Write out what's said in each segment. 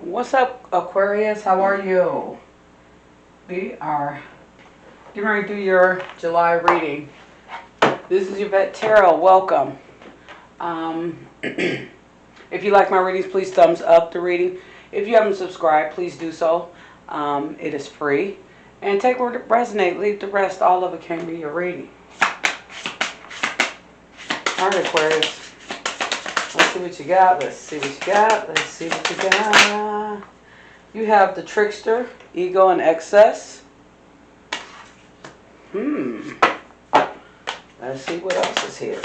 What's up, Aquarius? How are you? We are getting ready to do your July reading. This is Yvette Tarot. Welcome. If you like my readings, please thumbs up the reading. If you haven't subscribed, please do so. It is free. And take what resonate, leave the rest. All of it can be your reading. All right, Aquarius. Let's see what you got. Let's see what you got. Let's see what you got. You have the trickster, ego, and excess. Let's see what else is here.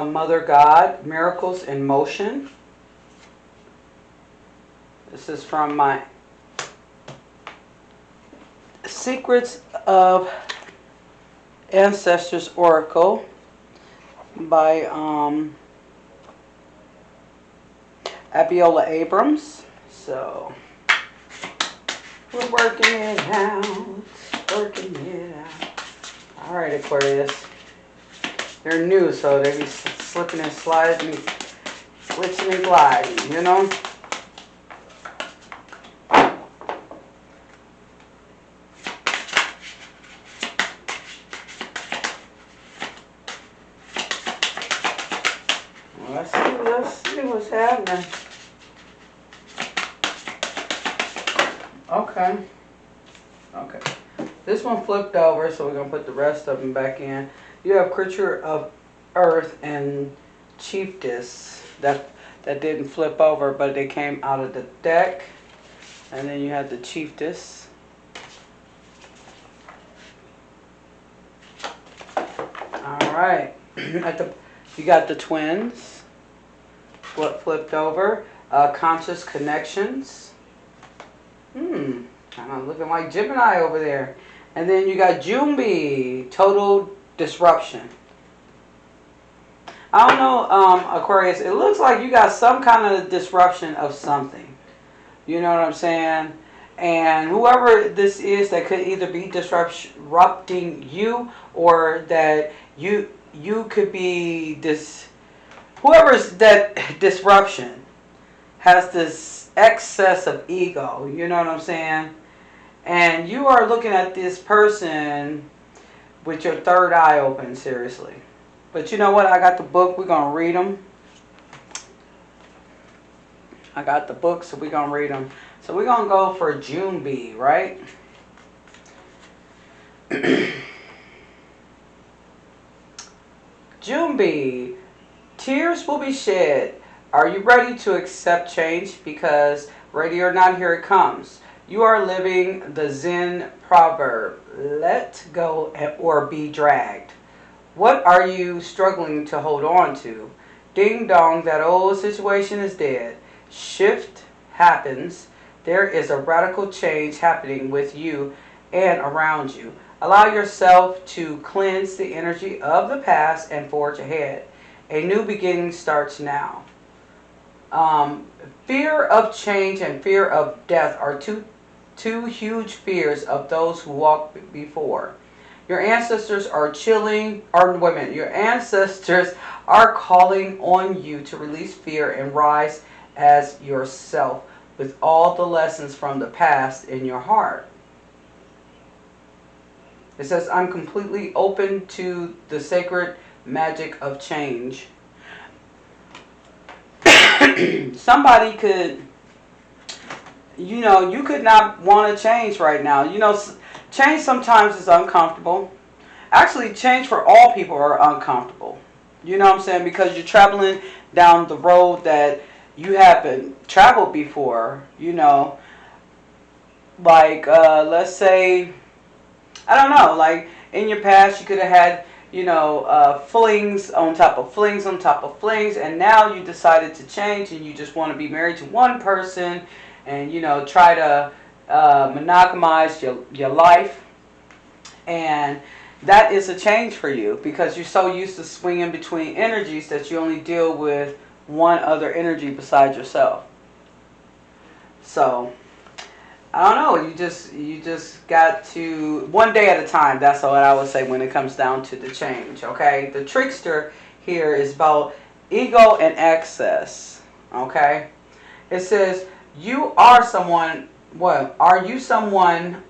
Mother God, miracles in motion. This is from my Secrets of Ancestors Oracle by Abiola Abrams. So we're working it out. Working it out. Alright, Aquarius. They're new, so they be slipping and sliding, glitching and gliding, you know? Let's see what's happening. Okay. This one flipped over, so we're going to put the rest of them back in. You have Creature of Earth and Chiefess. That didn't flip over, but they came out of the deck. And then you have the Chiefess. Alright. You got the Twins. What flipped over? Conscious Connections. Kind of looking like Gemini over there. And then you got Jumbi. Total Disruption. I don't know, Aquarius. It looks like you got some kind of disruption of something. You know what I'm saying? And whoever this is, that could either be disrupting you, or that you could be this. Whoever's that disruption has this excess of ego. You know what I'm saying? And you are looking at this person with your third eye open, seriously. But you know what? I got the book. We're going to read them. I got the book, so we're going to read them. So we're going to go for Jumbi, right? Jumbi. Tears will be shed. Are you ready to accept change? Because ready or not, here it comes. You are living the Zen proverb, let go or be dragged. What are you struggling to hold on to? Ding dong, that old situation is dead. Shift happens. There is a radical change happening with you and around you. Allow yourself to cleanse the energy of the past and forge ahead. A new beginning starts now. Fear of change and fear of death are two huge fears of those who walked before. Your ancestors are your ancestors are calling on you to release fear and rise as yourself with all the lessons from the past in your heart. It says, I'm completely open to the sacred magic of change. Somebody could, you could not want to change right now. Change sometimes is uncomfortable. Actually, change for all people are uncomfortable. You know what I'm saying? Because you're traveling down the road that you haven't traveled before. Like, let's say, I don't know, like in your past you could have had, flings on top of flings on top of flings, and now you decided to change and you just want to be married to one person and, try to monogamize your life. And that is a change for you because you're so used to swinging between energies that you only deal with one other energy besides yourself. So I don't know. You just got to one day at a time. That's what I would say when it comes down to the change. Okay, the trickster here is about ego and excess. Okay, it says you are someone. What are you? Someone?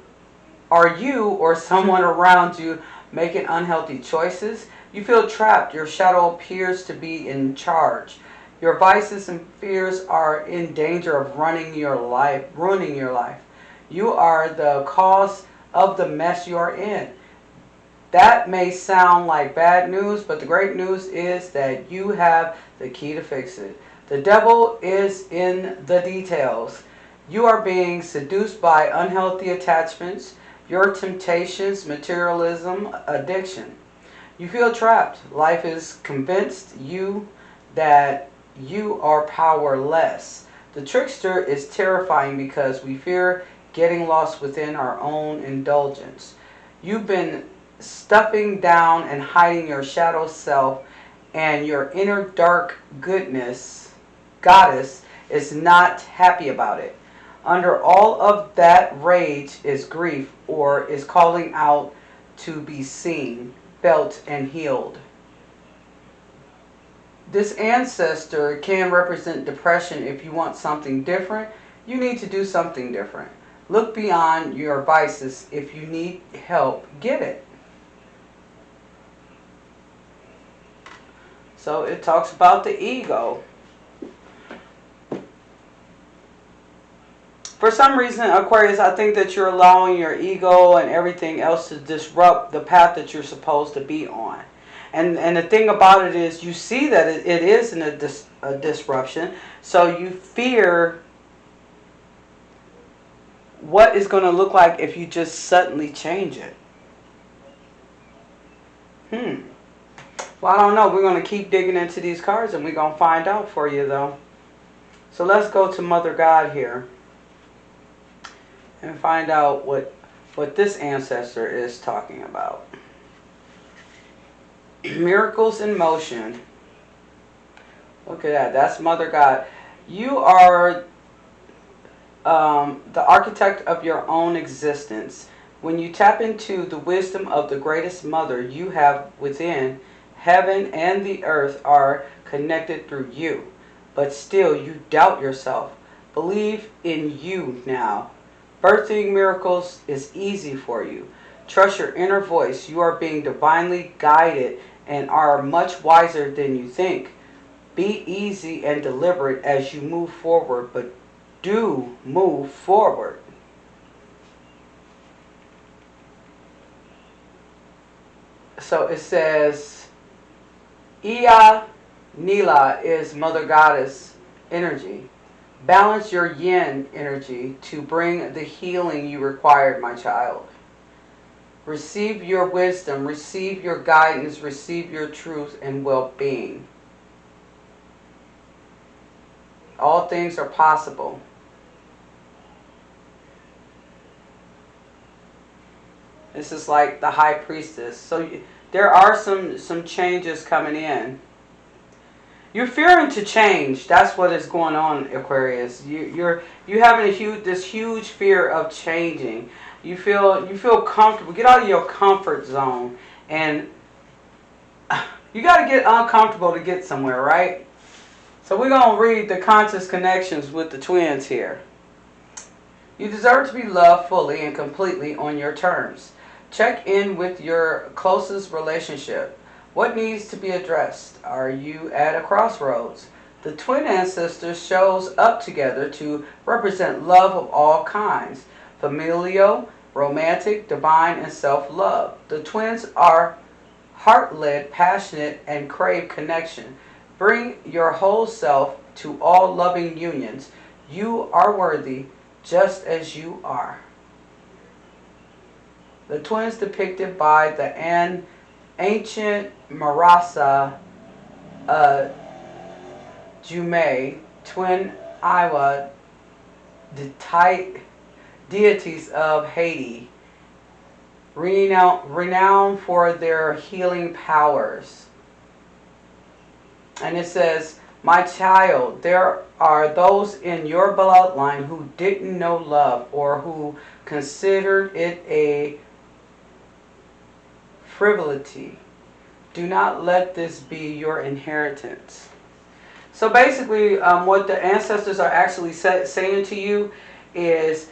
Are you or someone around you making unhealthy choices? You feel trapped. Your shadow appears to be in charge. Your vices and fears are in danger of ruining your life. You are the cause of the mess you are in. That may sound like bad news, but the great news is that you have the key to fix it. The devil is in the details. You are being seduced by unhealthy attachments, your temptations, materialism, addiction. You feel trapped. Life is convinced you that you are powerless. The trickster is terrifying because we fear getting lost within our own indulgence. You've been stuffing down and hiding your shadow self, and your inner dark goddess is not happy about it. Under all of that rage is grief, or is calling out to be seen, felt, and healed. This ancestor can represent depression. If you want something different, you need to do something different. Look beyond your vices. If you need help, get it. So it talks about the ego. For some reason, Aquarius, I think that you're allowing your ego and everything else to disrupt the path that you're supposed to be on. And the thing about it is, you see that it is a disruption, so you fear what is going to look like if you just suddenly change it. Well, I don't know. We're going to keep digging into these cards, and we're going to find out for you, though. So let's go to Mother God here and find out what this ancestor is talking about. Miracles in motion. Look at that. That's Mother God. You are the architect of your own existence. When you tap into the wisdom of the greatest mother you have within, heaven and the earth are connected through you. But still, you doubt yourself. Believe in you now. Birthing miracles is easy for you. Trust your inner voice. You are being divinely guided and are much wiser than you think. Be easy and deliberate as you move forward, but do move forward. So it says, Ea Nila is Mother Goddess energy. Balance your yin energy to bring the healing you required, my child. Receive your wisdom, receive your guidance, receive your truth and well-being. All things are possible. This is like the high priestess. So there are some changes coming in. You're fearing to change. That's what is going on, Aquarius. You're having this huge fear of changing. You feel comfortable. Get out of your comfort zone, and you got to get uncomfortable to get somewhere, right? So we're going to read the conscious connections with the twins here. You deserve to be loved fully and completely on your terms. Check in with your closest relationship. What needs to be addressed? Are you at a crossroads? The twin ancestors shows up together to represent love of all kinds. Familial, romantic, divine, and self-love. The twins are heart-led, passionate, and crave connection. Bring your whole self to all loving unions. You are worthy just as you are. The twins depicted by the ancient Marasa Jume, twin Iwa, the deities of Haiti. renowned for their healing powers. And it says, my child, there are those in your bloodline who didn't know love or who considered it a frivolity. Do not let this be your inheritance. So basically, what the ancestors are actually saying to you is,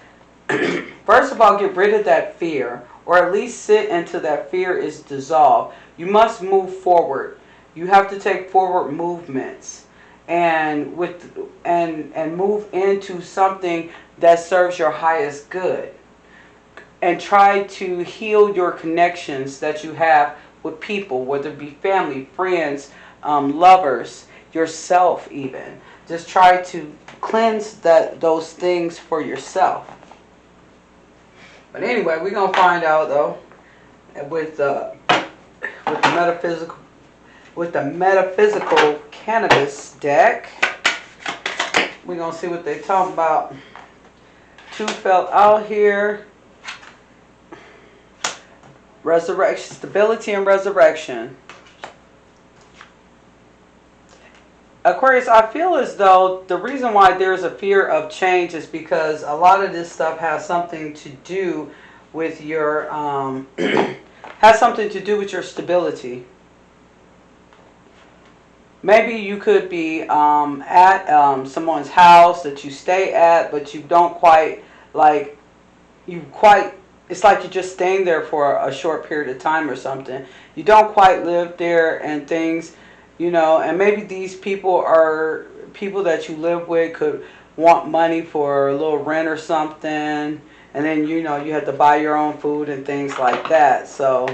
first of all, get rid of that fear, or at least sit until that fear is dissolved. You must move forward. You have to take forward movements and move into something that serves your highest good. And try to heal your connections that you have with people, whether it be family, friends, lovers, yourself even. Just try to cleanse those things for yourself. But anyway, we're going to find out though with the metaphysical cannabis deck. We're going to see what they're talking about. Two fell out here. Resurrection, stability and resurrection. Aquarius, I feel as though the reason why there's a fear of change is because a lot of this stuff has something to do with your stability. Maybe you could be at someone's house that you stay at, but you don't quite it's like you're just staying there for a short period of time or something. You don't quite live there and things, and maybe these people are people that you live with could want money for a little rent or something. And then, you have to buy your own food and things like that. So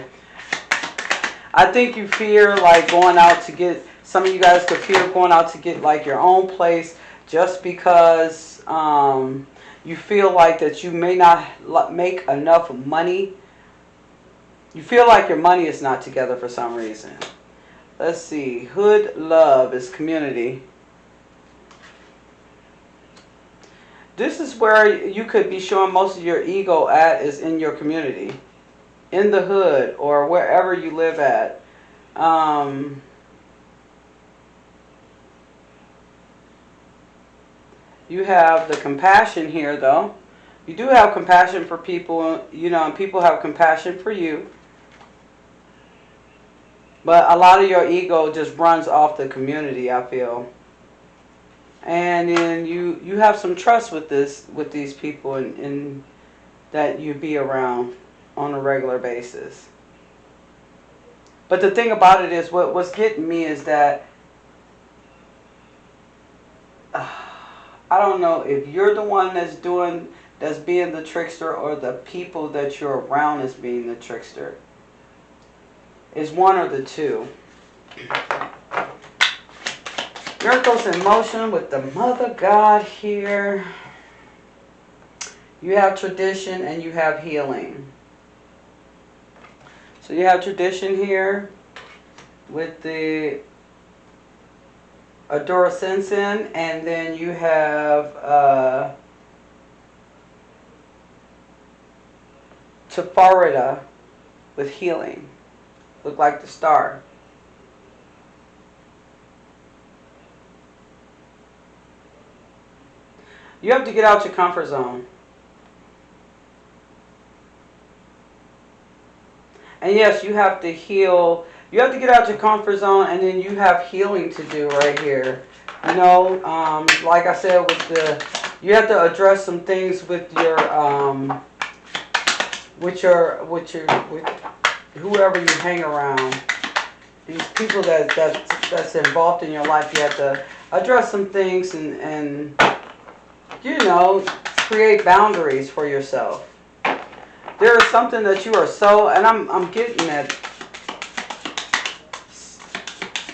I think you fear going out to get, some of you guys could fear going out to get your own place just because you feel like that you may not make enough money. You feel like your money is not together for some reason. Let's see. Hood love is community. This is where you could be showing most of your ego at, is in your community. In the hood or wherever you live at. You have the compassion here, though. You do have compassion for people, and people have compassion for you. But a lot of your ego just runs off the community, I feel. And then you have some trust with these people and that you be around on a regular basis. But the thing about it is, what's getting me is that I don't know if you're the one that's being the trickster, or the people that you're around is being the trickster. It's one or the two. Miracles in motion with the Mother God here. You have tradition and you have healing. So you have tradition here with the Adora Sensen, and then you have Tafarida with healing. Look like the star. You have to get out your comfort zone. And yes, you have to heal. You have to get out your comfort zone, and then you have healing to do right here. Like I said, you have to address some things with whoever you hang around. These people that's involved in your life, you have to address some things and create boundaries for yourself. There is something that you are and I'm getting at.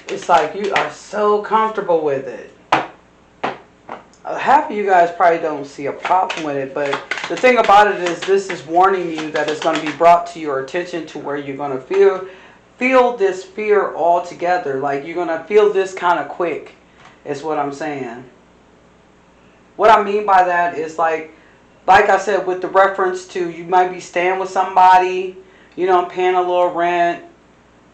It's like you are so comfortable with it. Half of you guys probably don't see a problem with it, but the thing about it is, this is warning you that it's going to be brought to your attention to where you're going to feel this fear altogether. Like you're going to feel this kind of quick, is what I'm saying. What I mean by that is like I said, with the reference to, you might be staying with somebody, I'm paying a little rent.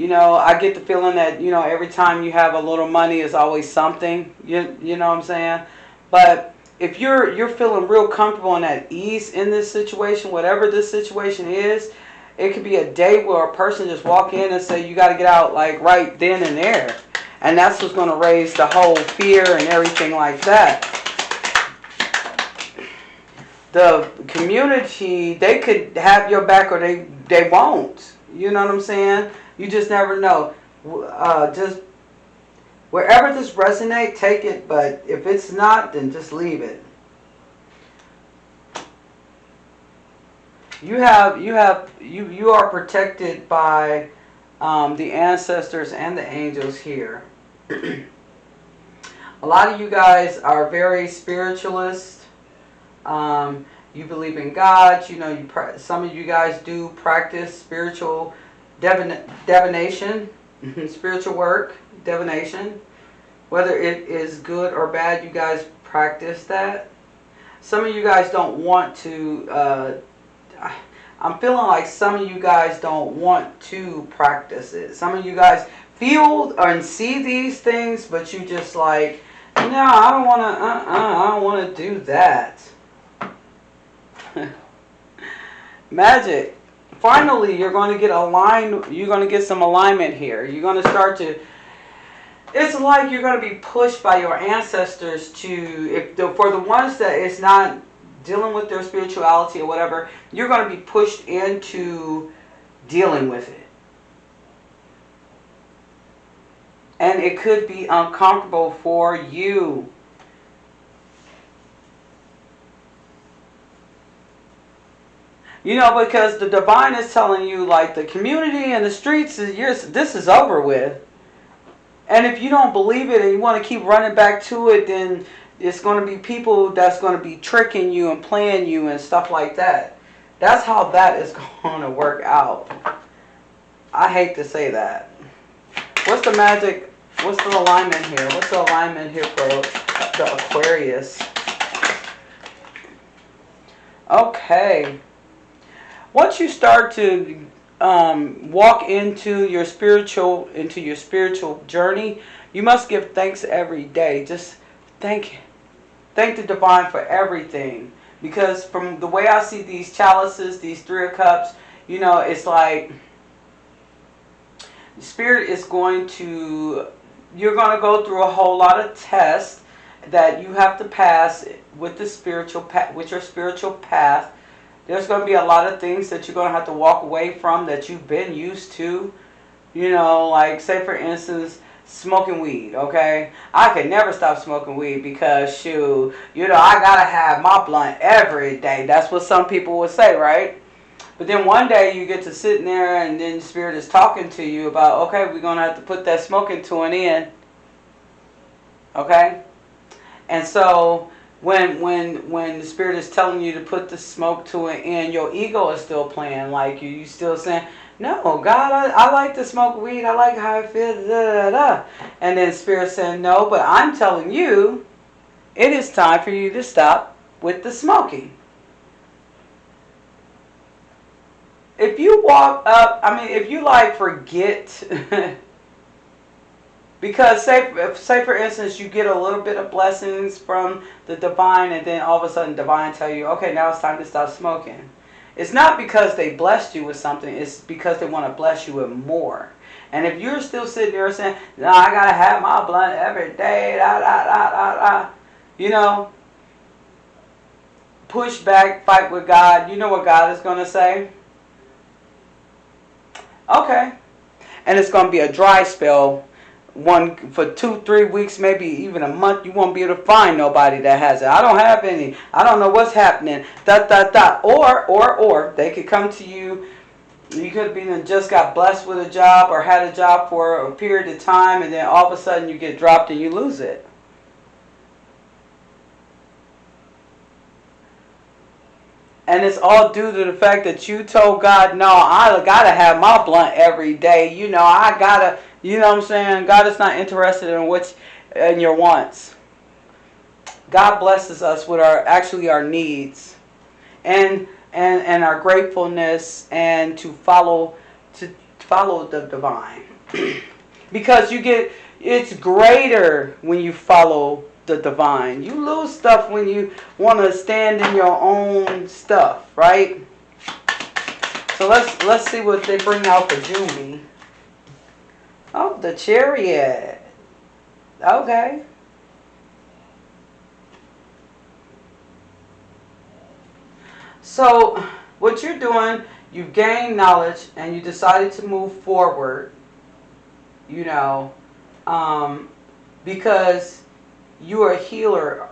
I get the feeling that, every time you have a little money is always something. You know what I'm saying? But if you're feeling real comfortable and at ease in this situation, whatever this situation is, it could be a day where a person just walk in and say you got to get out like right then and there. And that's what's going to raise the whole fear and everything like that. The community, they could have your back or they won't. You know what I'm saying? You just never know. Just wherever this resonates, take it. But if it's not, then just leave it. You are protected by the ancestors and the angels here. A lot of you guys are very spiritualist. You believe in God. Some of you guys do practice spiritual divination, spiritual work, divination. Whether it is good or bad, you guys practice that. Some of you guys don't want to, I'm feeling like some of you guys don't want to practice it. Some of you guys feel and see these things, but you just like, no, I don't want to do that. Magic. Finally, you're going to get aligned. You're going to get some alignment here. You're going to start to. It's like you're going to be pushed by your ancestors for the ones that it's not dealing with their spirituality or whatever. You're going to be pushed into dealing with it, and it could be uncomfortable for you. Because the divine is telling you, like, the community and the streets, this is over with. And if you don't believe it and you want to keep running back to it, then it's going to be people that's going to be tricking you and playing you and stuff like that. That's how that is going to work out. I hate to say that. What's the magic? What's the alignment here? What's the alignment here for the Aquarius? Okay. Once you start to walk into your spiritual journey, you must give thanks every day. Just thank the divine for everything. Because from the way I see these chalices, these 3 of Cups, it's like Spirit is you're going to go through a whole lot of tests that you have to pass with your spiritual path. There's going to be a lot of things that you're going to have to walk away from that you've been used to. Like, say for instance, smoking weed, okay? I could never stop smoking weed because, shoot, I got to have my blunt every day. That's what some people would say, right? But then one day you get to sitting there and then Spirit is talking to you about, okay, we're going to have to put that smoking to an end. Okay? And so when the Spirit is telling you to put the smoke to an end, your ego is still playing like you still saying, no, God, I like to smoke weed. I like how it feels. Da, da, da. And then Spirit saying, no, but I'm telling you, it is time for you to stop with the smoking. If you walk up, if you forget... Because say for instance, you get a little bit of blessings from the divine and then all of a sudden divine tell you, okay, now it's time to stop smoking. It's not because they blessed you with something, it's because they want to bless you with more. And if you're still sitting there saying, no, I got to have my blunt every day, push back, fight with God, you know what God is going to say? Okay. And it's going to be a dry spell. For 2-3 weeks, maybe even a month, you won't be able to find nobody that has it. I don't have any. I don't know what's happening. Or they could come to you. You could have just got blessed with a job or had a job for a period of time, and then all of a sudden you get dropped and you lose it. And it's all due to the fact that you told God, no, I got to have my blunt every day. I got to... You know what I'm saying? God is not interested in your wants. God blesses us with our needs and our gratefulness and to follow to follow the divine. Because it's greater when you follow the divine. You lose stuff when you want to stand in your own stuff, right? So let's see what they bring out for Junie. Oh, the Chariot. Okay. So what you're doing, you've gained knowledge and you decided to move forward, you know, because you are a healer,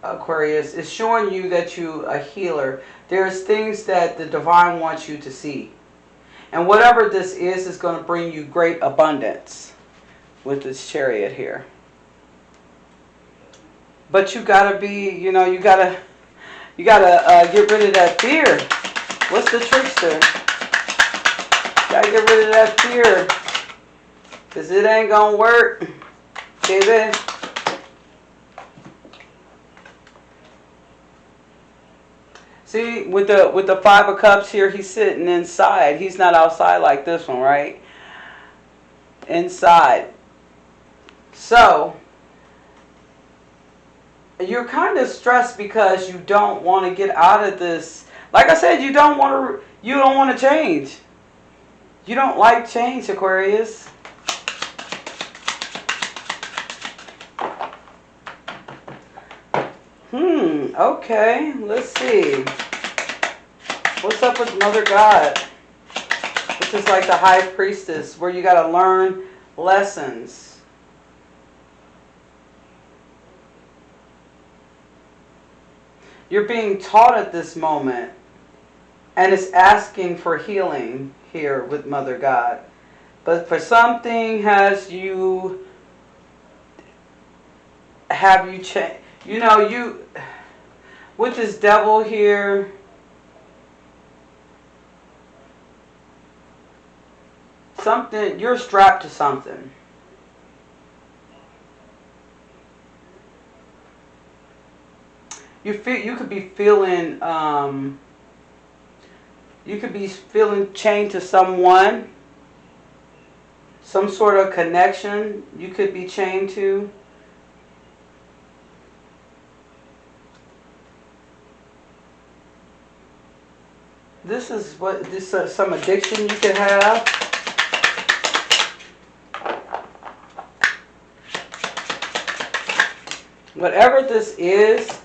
Aquarius. It's showing you that you're a healer. There's things that the divine wants you to see. And whatever this is going to bring you great abundance with this Chariot here. But you got to be, you know, you got to get rid of that fear. What's the trickster? Got to get rid of that fear. Because it ain't going to work, baby. See, with the Five of Cups here, he's sitting inside. He's not outside like this one, right? Inside. So, you're kind of stressed because you don't want to get out of this. Like I said, you don't want to change. You don't like change, Aquarius. Okay, let's see. What's up with Mother God? This is like the High Priestess, where you got to learn lessons. You're being taught at this moment, and it's asking for healing here with Mother God. But for something have you changed? You know, with this Devil here, you're strapped to something. You could be feeling chained to someone, some sort of connection you could be chained to. This is some addiction you could have. Whatever this is,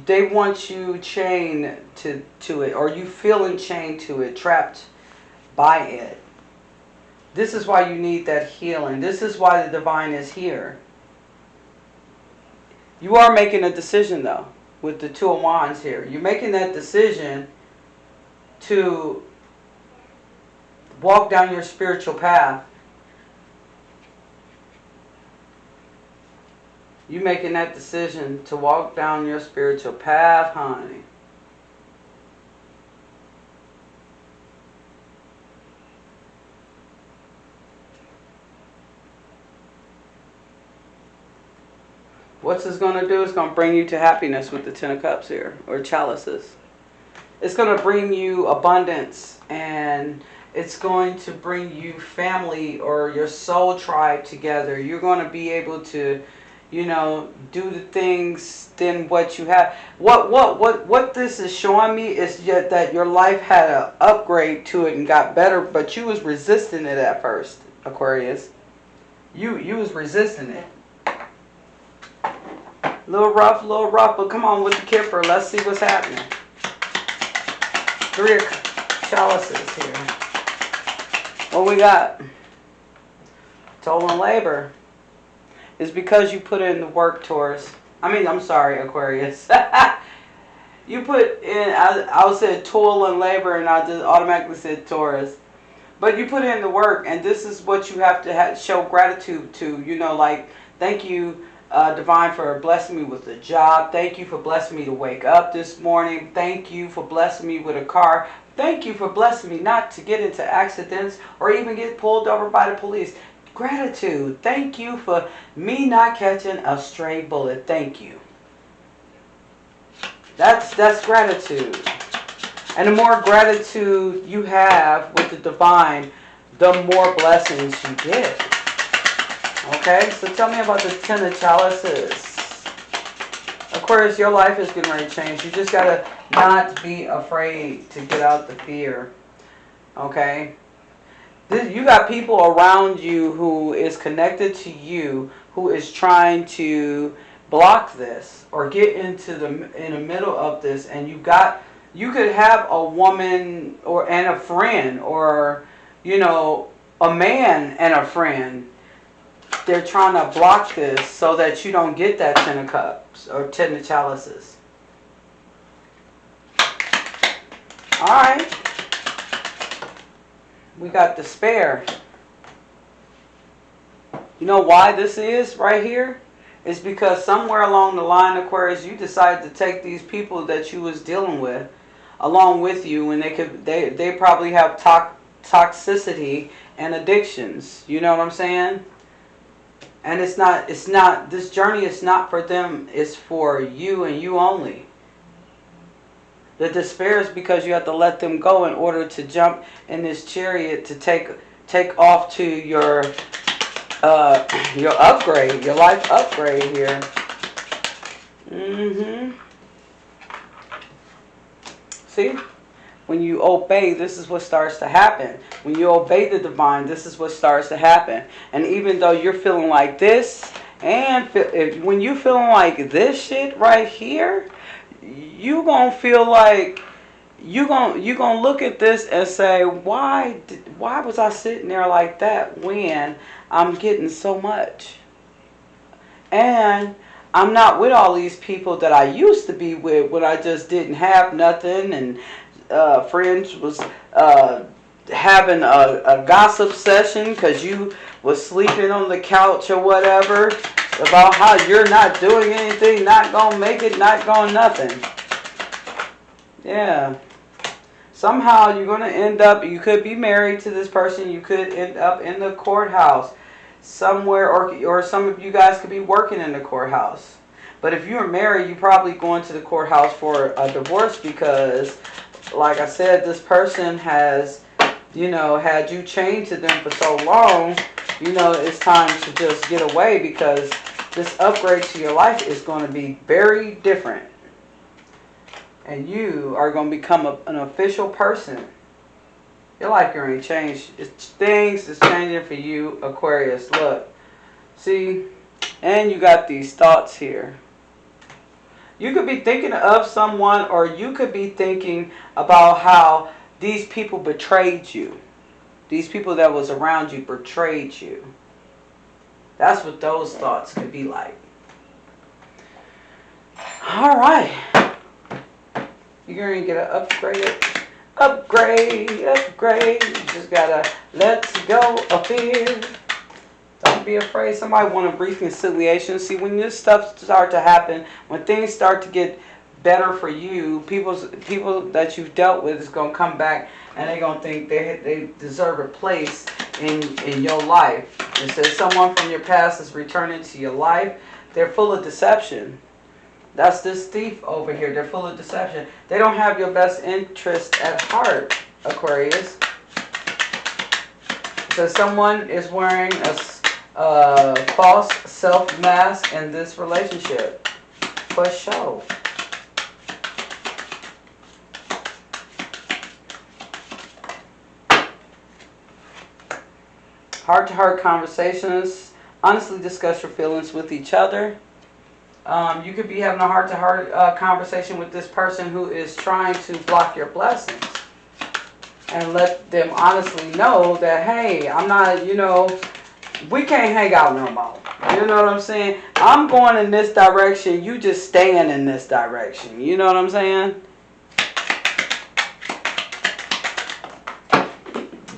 they want you chained to it, or you feeling chained to it, trapped by it. This is why you need that healing. This is why the divine is here. You are making a decision, though, with the Two of Wands here. You're making that decision to walk down your spiritual path. You making that decision to walk down your spiritual path, honey. What's this going to do? It's going to bring you to happiness with the Ten of Cups here, or chalices. It's going to bring you abundance, and it's going to bring you family or your soul tribe together. You're going to be able to, you know, do the things than what you have. What this is showing me is that your life had an upgrade to it and got better, but you was resisting it at first, Aquarius. You was resisting it. Little rough, but come on with the Kipper. Let's see what's happening. Three of chalices here. What we got? Toil and labor. It's because you put in the work, Taurus. I'm sorry, Aquarius. You put in, I said toil and labor, and I just automatically said Taurus. But you put in the work, and this is what you have to show gratitude to. You know, like, thank you, Divine, for blessing me with a job. Thank you for blessing me to wake up this morning. Thank you for blessing me with a car. Thank you for blessing me not to get into accidents or even get pulled over by the police. Gratitude. Thank you for me not catching a stray bullet. Thank you. That's gratitude. And the more gratitude you have with the divine, the more blessings you get. Okay, so tell me about the Ten of Chalices. Aquarius, your life is getting ready to change. You just got to not be afraid to get out the fear. Okay? You got people around you who is connected to you who is trying to block this or get in the middle of this, and you could have a woman and a friend, or a man and a friend. They're trying to block this so that you don't get that Ten of Cups or Ten of Chalices. Alright. We got despair. You know why this is right here? It's because somewhere along the line, Aquarius, you decided to take these people that you was dealing with along with you, and they probably have toxicity and addictions. You know what I'm saying? And it's not, this journey is not for them, it's for you and you only. The despair is because you have to let them go in order to jump in this chariot to take off to your upgrade, your life upgrade here. See? When you obey, this is what starts to happen. When you obey the divine, this is what starts to happen. And even though you're feeling like this, and when you feeling like this shit right here, you gonna feel like you gonna look at this and say, why was I sitting there like that when I'm getting so much? And I'm not with all these people that I used to be with when I just didn't have nothing, and friends was having a gossip session because you was sleeping on the couch or whatever about how you're not doing anything, not gonna make it, not gonna nothing. Yeah. Somehow you're gonna end up, you could be married to this person, you could end up in the courthouse somewhere, or some of you guys could be working in the courthouse. But if you're married, you're probably going to the courthouse for a divorce because, like I said, this person has, had you chained to them for so long, it's time to just get away, because this upgrade to your life is going to be very different. And you are going to become an official person. Your life going to change. Things is changing for you, Aquarius. Look. See? And you got these thoughts here. You could be thinking of someone, or you could be thinking about how these people betrayed you. These people that was around you betrayed you. That's what those thoughts could be like. Alright. You're going to get an upgrade. You just got to let go of fear. Don't be afraid. Somebody want a brief conciliation. See, when this stuff start to happen, when things start to get better for you, people that you've dealt with is going to come back, and they're going to think they deserve a place in your life. It says someone from your past is returning to your life. They're full of deception. That's this thief over here. They're full of deception. They don't have your best interest at heart, Aquarius. It says someone is wearing a false self-mask in this relationship. For show. Heart-to-heart conversations. Honestly discuss your feelings with each other. You could be having a heart-to-heart conversation with this person who is trying to block your blessings. And let them honestly know that, hey, I'm not, we can't hang out no more. You know what I'm saying? I'm going in this direction. You just staying in this direction. You know what I'm saying?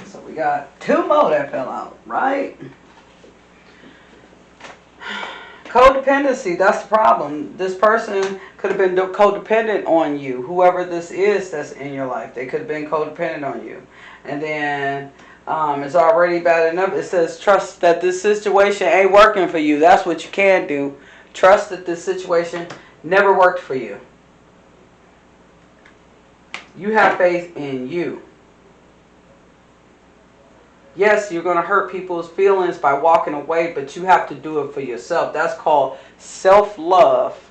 So we got 2 more that fell out, right? Codependency, that's the problem. This person could have been codependent on you. Whoever this is that's in your life, they could have been codependent on you. And then it's already bad enough. It says trust that this situation ain't working for you. That's what you can do. Trust that this situation never worked for you. You have faith in you. Yes, you're going to hurt people's feelings by walking away, but you have to do it for yourself. That's called self-love.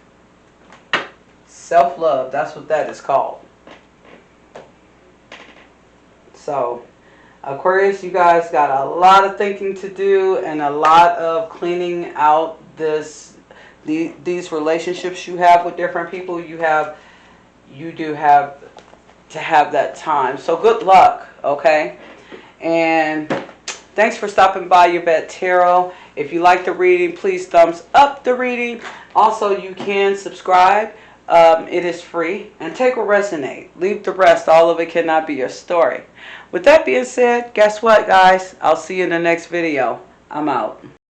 Self-love, that's what that is called. So, Aquarius, you guys got a lot of thinking to do and a lot of cleaning out these relationships you have with different people. You do have to have that time. So good luck, okay? And thanks for stopping by Yvette Tarot. If you like the reading, please thumbs up the reading. Also, you can subscribe. It is free. And take what resonate. Leave the rest. All of it cannot be your story. With that being said, guess what, guys? I'll see you in the next video. I'm out.